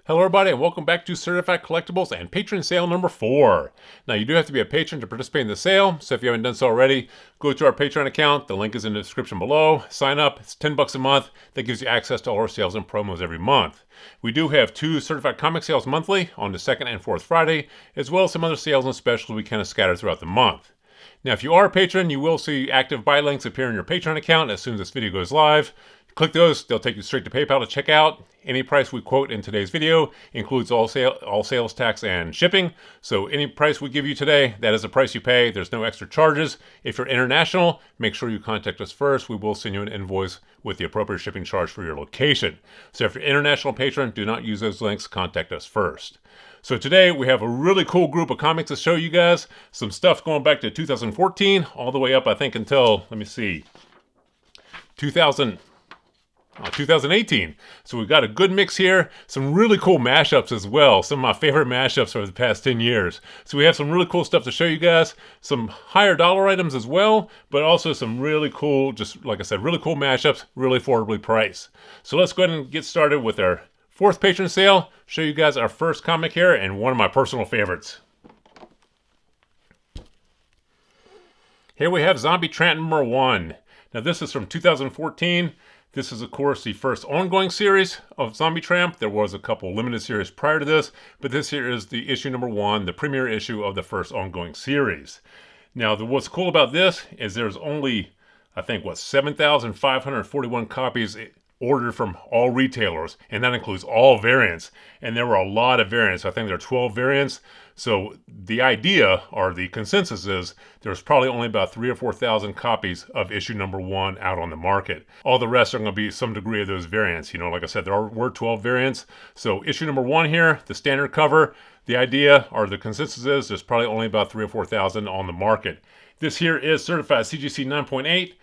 Hello everybody and welcome back to Certified Collectibles and Patron Sale number 4. Now you do have to be a patron to participate in the sale, so if you haven't done so already, go to our Patreon account, the link is in the description below, sign up, it's $10 a month, that gives you access to all our sales and promos every month. We do have 2 certified comic sales monthly on the 2nd and 4th Friday, as well as some other sales and specials we kind of scatter throughout the month. Now if you are a patron, you will see active buy links appear in your Patreon account as soon as this video goes live. Click those, they'll take you straight to PayPal to check out. Any price we quote in today's video includes all sales tax and shipping. So any price we give you today, that is the price you pay. There's no extra charges. If you're international, make sure you contact us first. We will send you an invoice with the appropriate shipping charge for your location. So if you're an international patron, do not use those links. Contact us first. So today we have a really cool group of comics to show you guys. Some stuff going back to 2014 all the way up, I think, until, let me see, 2018. So we've got a good mix here. Some really cool mashups as well. Some of my favorite mashups for the past 10 years. So we have some really cool stuff to show you guys. Some higher dollar items as well, but also some really cool, just like I said, really cool mashups, really affordably priced. So let's go ahead and get started with our 4th patron sale. Show you guys our first comic here and one of my personal favorites. Here we have Zombie Tramp number 1. Now this is from 2014. This is, of course, the first ongoing series of Zombie Tramp. There was a couple limited series prior to this, but this here is the issue number 1, the premiere issue of the first ongoing series. Now, what's cool about this is there's only, I think, 7,541 copies ordered from all retailers, and that includes all variants. And there were a lot of variants. I think there are 12 variants. So the idea, or the consensus is, there's probably only about 3,000 or 4,000 copies of issue number 1 out on the market. All the rest are going to be some degree of those variants. You know, like I said, were 12 variants. So issue number 1 here, the standard cover, the idea, or the consensus is, there's probably only about 3,000 or 4,000 on the market. This here is certified CGC 9.8.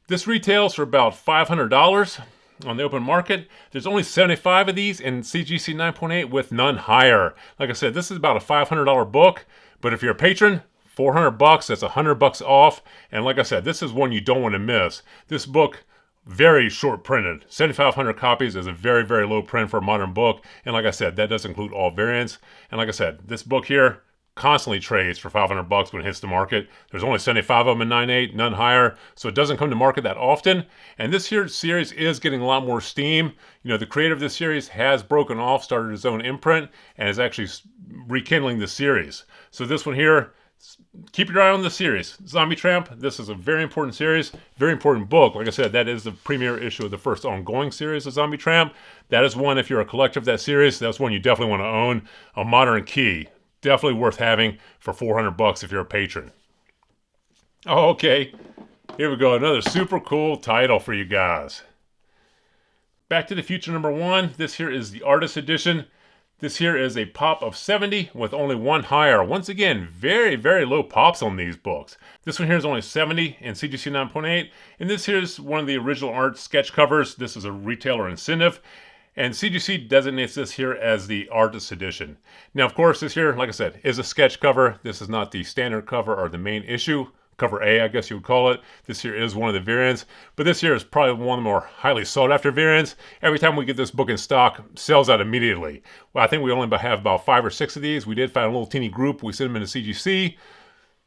This retails for about $500. On the open market. There's only 75 of these in CGC 9.8 with none higher. Like I said, this is about a $500 book, but if you're a patron, $400, that's $100 off. And like I said, this is one you don't want to miss. This book, very short printed. 7,500 copies is a very, very low print for a modern book. And like I said, that does include all variants. And like I said, this book here constantly trades for $500 when it hits the market. There's only 75 of them in 9.8, none higher, so it doesn't come to market that often. And this here series is getting a lot more steam. You know, the creator of this series has broken off, started his own imprint, and is actually rekindling the series. So this one here, keep your eye on the series. Zombie Tramp, this is a very important series, very important book. Like I said, that is the premiere issue of the first ongoing series of Zombie Tramp. That is one, if you're a collector of that series, that's one you definitely want to own. A modern key. Definitely worth having for $400 if you're a patron. Oh, okay. Here we go. Another super cool title for you guys. Back to the Future number 1. This here is the artist edition. This here is a pop of 70 with only 1 higher. Once again, very, very low pops on these books. This one here is only 70 in CGC 9.8. And this here is one of the original art sketch covers. This is a retailer incentive. And CGC designates this here as the artist edition. Now, of course, this here, like I said, is a sketch cover. This is not the standard cover or the main issue. Cover A, I guess you would call it. This here is one of the variants. But this here is probably one of the more highly sought after variants. Every time we get this book in stock, sells out immediately. Well, I think we only have about 5 or 6 of these. We did find a little teeny group. We sent them into CGC.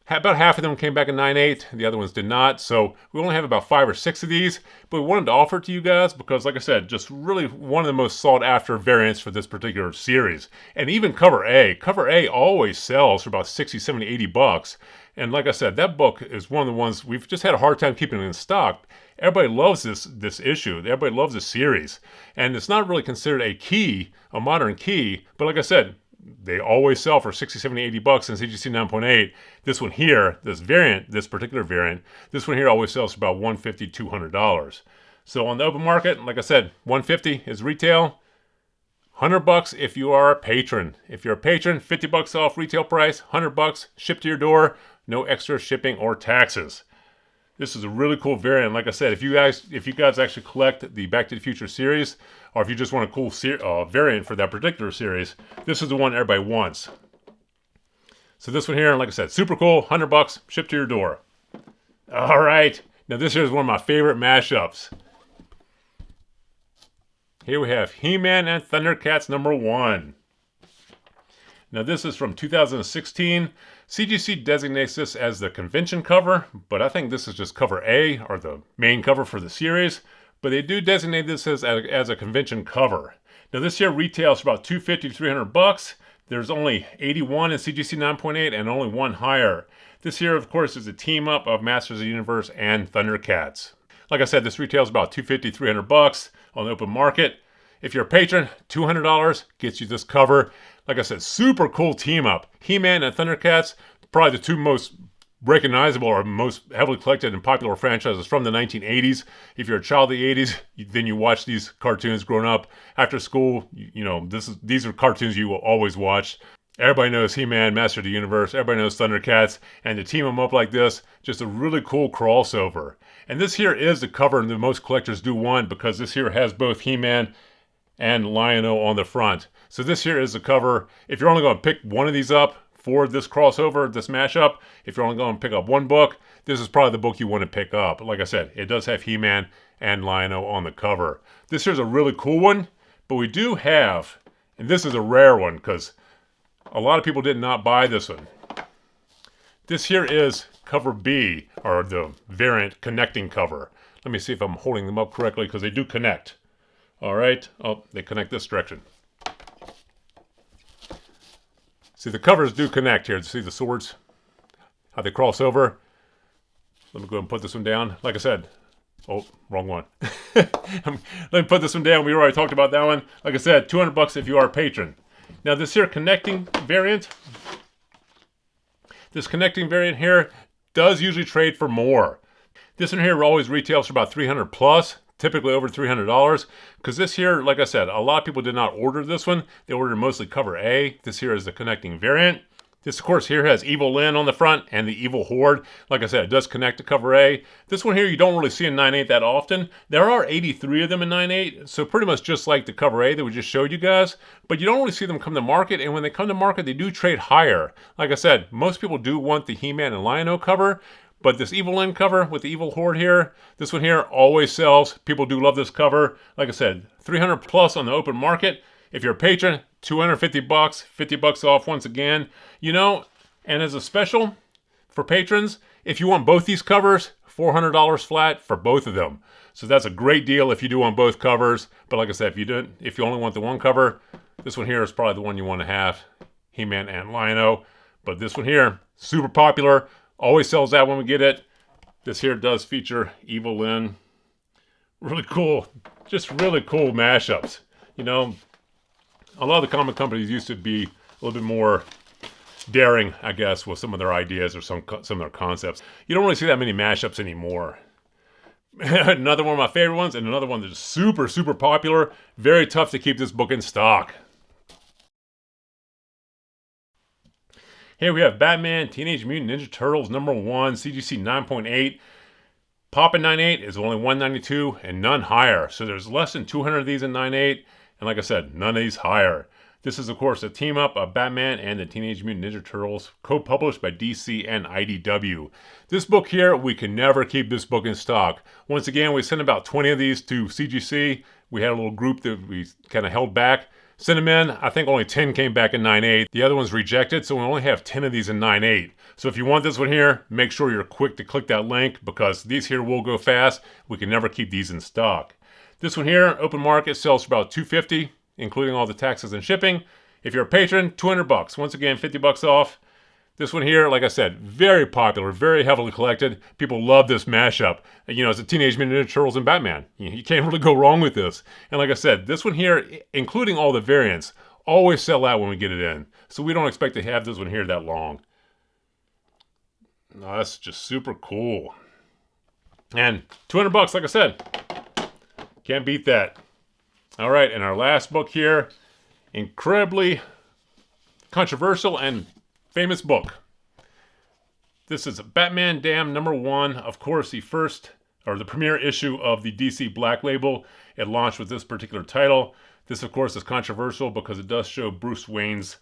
About half of them came back in 9.8, the other ones did not, so we only have about 5 or 6 of these, but we wanted to offer it to you guys because, like I said, just really one of the most sought after variants for this particular series. And even Cover A always sells for about 60, 70, 80 bucks. And like I said, that book is one of the ones we've just had a hard time keeping it in stock. Everybody loves this issue. Everybody loves this series. And it's not really considered a key, a modern key, but like I said, they always sell for 60, 70, 80 bucks in CGC 9.8. This one here, this particular variant, this one here always sells for about $150, $200. So on the open market, like I said, $150 is retail. $100 if you are a patron. If you're a patron, $50 off retail price, $100 shipped to your door, no extra shipping or taxes. This is a really cool variant. Like I said, if you guys actually collect the Back to the Future series, or if you just want a cool variant for that particular series, this is the one everybody wants. So this one here, like I said, super cool, $100, shipped to your door. All right, now this here is one of my favorite mashups. Here we have He-Man and Thundercats #1. Now this is from 2016. CGC designates this as the convention cover, but I think this is just cover A, or the main cover for the series. But they do designate this as a convention cover. Now this here retails for about $250 to $300. There's only 81 in CGC 9.8 and only one higher. This here, of course, is a team up of Masters of the Universe and Thundercats. Like I said, this retails about $250 to $300 on the open market. If you're a patron, $200 gets you this cover. Like I said, super cool team up. He-Man and Thundercats, probably the two most recognizable or most heavily collected and popular franchises from the 1980s. If you're a child of the 80s, then you watch these cartoons growing up. After school, these are cartoons you will always watch. Everybody knows He-Man, Master of the Universe. Everybody knows Thundercats. And to team them up like this, just a really cool crossover. And this here is the cover that most collectors do want, because this here has both He-Man and Lion-O on the front. So this here is the cover. If you're only going to pick one of these up for this crossover, this mashup, if you're only going to pick up one book, this is probably the book you want to pick up. Like I said, it does have He-Man and Lion-O on the cover. This here's a really cool one, but we do have, and this is a rare one because a lot of people did not buy this one. This here is cover B, or the variant connecting cover. Let me see if I'm holding them up correctly, because they do connect. All right. Oh, they connect this direction. See, the covers do connect here. See the swords? How they cross over? Let me go ahead and put this one down. Like I said, oh, wrong one. Let me put this one down. We already talked about that one. Like I said, $200 if you are a patron. Now this here connecting variant, here does usually trade for more. This one here always retails for about $300 plus. Typically over $300, because this here, like I said, a lot of people did not order this one. They ordered mostly cover A. This here is the connecting variant. This, of course, here has Evil Lyn on the front and the Evil Horde. Like I said, it does connect to cover A. This one here you don't really see in 9.8 that often. There are 83 of them in 9.8, so pretty much just like the cover A that we just showed you guys. But you don't really see them come to market, and when they come to market, they do trade higher. Like I said, most people do want the He-Man and Lion-O cover. But this Evil Lyn cover with the Evil Horde here, this one here always sells. People do love this cover. Like I said, $300 plus on the open market. If you're a patron, $250, $50 off once again. And as a special for patrons, if you want both these covers, $400 flat for both of them. So that's a great deal if you do want both covers. But like I said, if you only want the one cover, this one here is probably the one you want to have, He-Man and Lion-O. But this one here, super popular. Always sells out when we get it. This here does feature Evil Lyn. Really cool. Just really cool mashups. A lot of the comic companies used to be a little bit more daring, I guess, with some of their ideas or some of their concepts. You don't really see that many mashups anymore. Another one of my favorite ones, and another one that's super, super popular. Very tough to keep this book in stock. Here we have Batman, Teenage Mutant Ninja Turtles #1, CGC 9.8. Pop in 9.8 is only 192 and none higher. So there's less than 200 of these in 9.8. And like I said, none of these higher. This is, of course, a team up of Batman and the Teenage Mutant Ninja Turtles, co-published by DC and IDW. This book here, we can never keep this book in stock. Once again, we sent about 20 of these to CGC. We had a little group that we kind of held back. Sent them in. I think only 10 came back in 9.8. The other one's rejected, so we only have 10 of these in 9.8. So if you want this one here, make sure you're quick to click that link, because these here will go fast. We can never keep these in stock. This one here, open market, sells for about $250, including all the taxes and shipping. If you're a patron, $200. Once again, $50 off. This one here, like I said, very popular, very heavily collected. People love this mashup. It's a Teenage Mutant Ninja Turtles and Batman. You can't really go wrong with this. And like I said, this one here, including all the variants, always sell out when we get it in. So we don't expect to have this one here that long. No, that's just super cool. And $200, like I said. Can't beat that. All right, and our last book here, incredibly controversial and famous book. This is Batman Damned #1. Of course, the premiere issue of the DC Black Label. It launched with this particular title. This, of course, is controversial because it does show Bruce Wayne's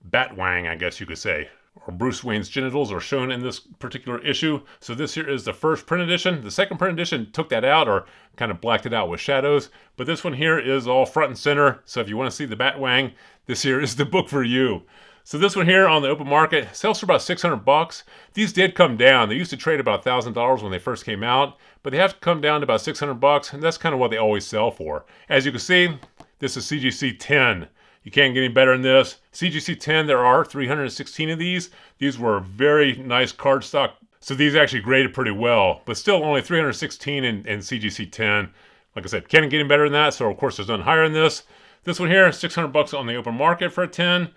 Batwang, I guess you could say. or Bruce Wayne's genitals are shown in this particular issue. So this here is the first print edition. The second print edition took that out or kind of blacked it out with shadows. But this one here is all front and center. So if you want to see the Batwang, this here is the book for you. So this one here on the open market sells for about $600. These did come down. They used to trade about $1,000 when they first came out, but they have come down to about $600, and that's kind of what they always sell for. As you can see, this is CGC 10. You can't get any better than this. CGC 10, there are 316 of these. These were very nice cardstock. So these actually graded pretty well, but still only 316 in CGC 10. Like I said, can't get any better than that. So of course there's none higher than this. This one here, $600 on the open market for a 10.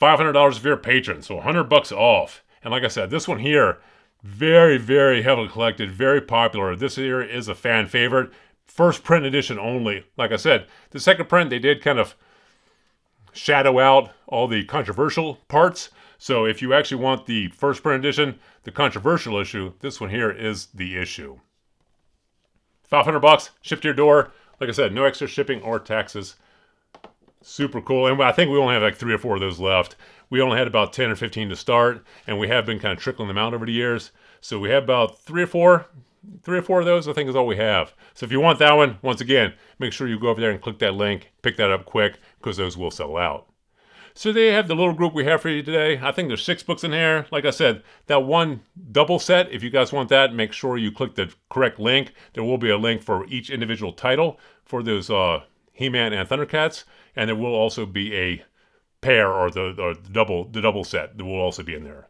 $500 if you're a patron, so $100 off. And like I said, this one here, very, very heavily collected, very popular. This here is a fan favorite. First print edition only. Like I said, the second print, they did kind of shadow out all the controversial parts. So if you actually want the first print edition, the controversial issue, this one here is the issue. $500 shipped to your door. Like I said, no extra shipping or taxes. Super cool. And I think we only have like 3 or 4 of those left. We only had about 10 or 15 to start, and we have been kind of trickling them out over the years. So we have about 3 or 4 of those, I think, is all we have. So if you want that one, once again, make sure you go over there and click that link, pick that up quick, because those will sell out. So they have the little group we have for you today. I think there's 6 books in here. Like I said, that one double set, if you guys want that, make sure you click the correct link. There will be a link for each individual title for those He-Man and Thundercats, and there will also be a pair or the double set that will also be in there.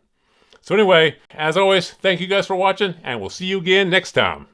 So anyway, as always, thank you guys for watching, and we'll see you again next time.